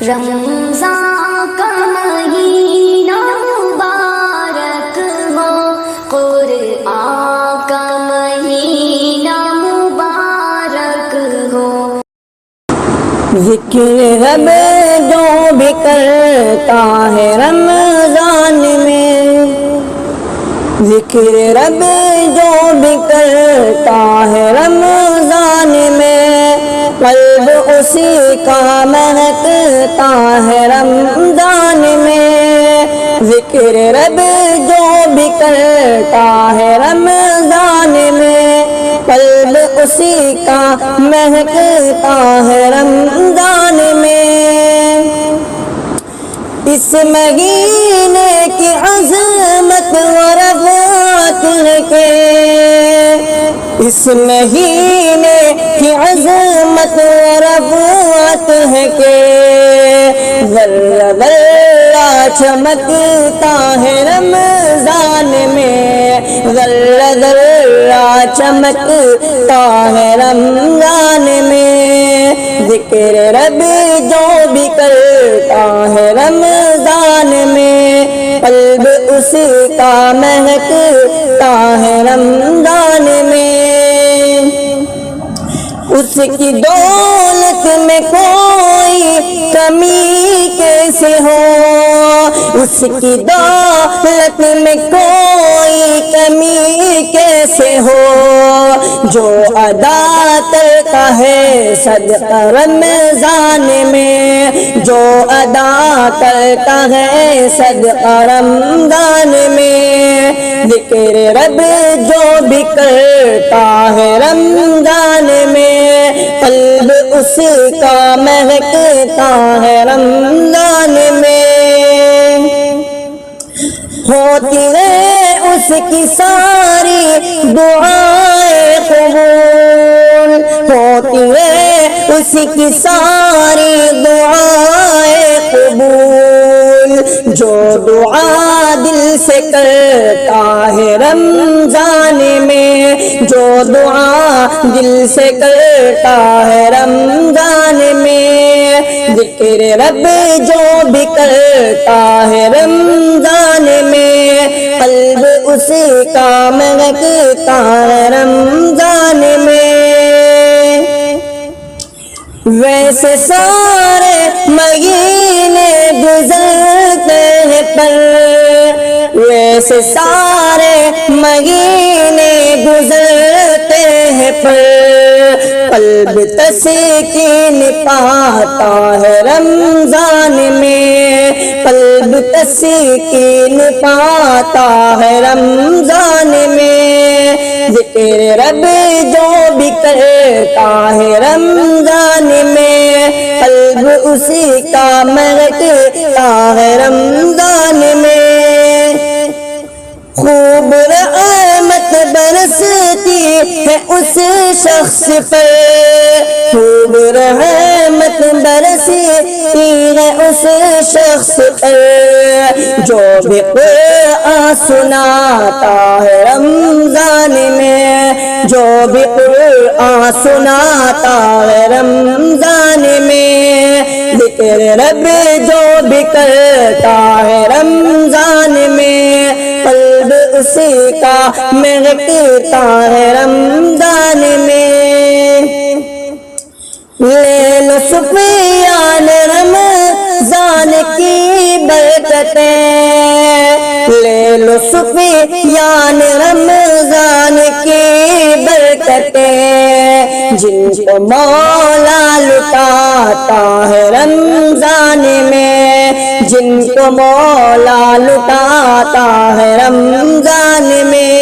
رمضان کا مہینہ مبارک ہو، قرآن کا مہینہ مبارک ہو۔ ذکر رب جو بھی کرتا ہے رمضان میں، ذکر رب جو بھی کرتا ہے رمضان میں، قلب اسی کا مہکتا ہے رمضان میں۔ ذکر رب جو بھی کرتا ہے رمضان میں، قلب اسی کا مہکتا ہے رمضان میں۔ اس مہینے کی عظمت و رفعت ہے کہ، اس مہینے کی عظمت و رفعت ہے کہ، ذرہ ذرہ چمکتا ہے رمضان میں، ذرہ ذرہ چمکتا ہے رمضان میں۔ ذکر رب جو بھی کرتا ہے رمضان میں، قلب اسی کا مہکتا ہے رمضان میں۔ اس کی دولت میں کوئی کمی کیسے ہو، اس کی دولت میں کوئی کمی کیسے ہو، جو ادا کرتا ہے صدقہ رمضان میں، جو ادا کرتا ہے صدقہ رمضان میں۔ ذکر رب جو بھی کرتا ہے رمضان میں، قلب اس کا مہکتا ہے رمضان میں۔ ہوتی ہے اس کی ساری دعائیں قبول، ہوتی ہے اس کی ساری دعائیں قبول، جو دعا دل سے کرتا ہے رمضان میں، جو دعا دل سے کرتا ہے رمضان میں۔ ذکر رب جو بھی کرتا ہے رمضان میں، قلب اسی کا مہکتا ہے رمضان میں۔ ویسے سارے مہینے گزرتے ہیں پر، ویسے سارے مہینے گزرتے ہیں پر، قلب تسکین پاتا ہے رمضان میں، قلب تسکین پاتا ہے رمضان میں۔ ذکر رب جو بھی کرتا ہے رمضان میں، قلب اسی کا مہکتا ہے رمضان میں۔ خوب رحمت برستی ہے اس شخص پر، خوب رحمت برستی ہے اس شخص پر، جو بھی قرآن سناتا ہے رمضان میں، جو بھی قرآن سناتا ہے رمضان میں۔ ذکر رب جو بھی کرتا ہے رمضان میں، قلب اسی کا مہکتا ہے رمضان میں۔ لیل صفیان رمضان کی برکتیں، لیل صفیان رمضان کی برکتیں، جن کو مولا لٹاتا ہے رمضان میں، جن کو مولا لٹاتا ہے رمضان میں۔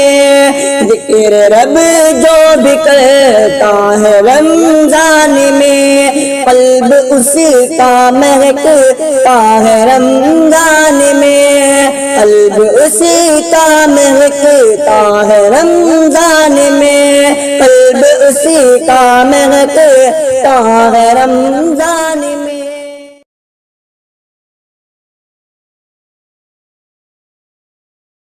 ذکر رب جو بھی کرتا ہے رمضان میں، قلب اسی کا مہکتا ہے رمضان میں، قلب اسی کا مہکتا ہے رمضان میں، قلب اسی کا مہکتا ہے رمضان میں۔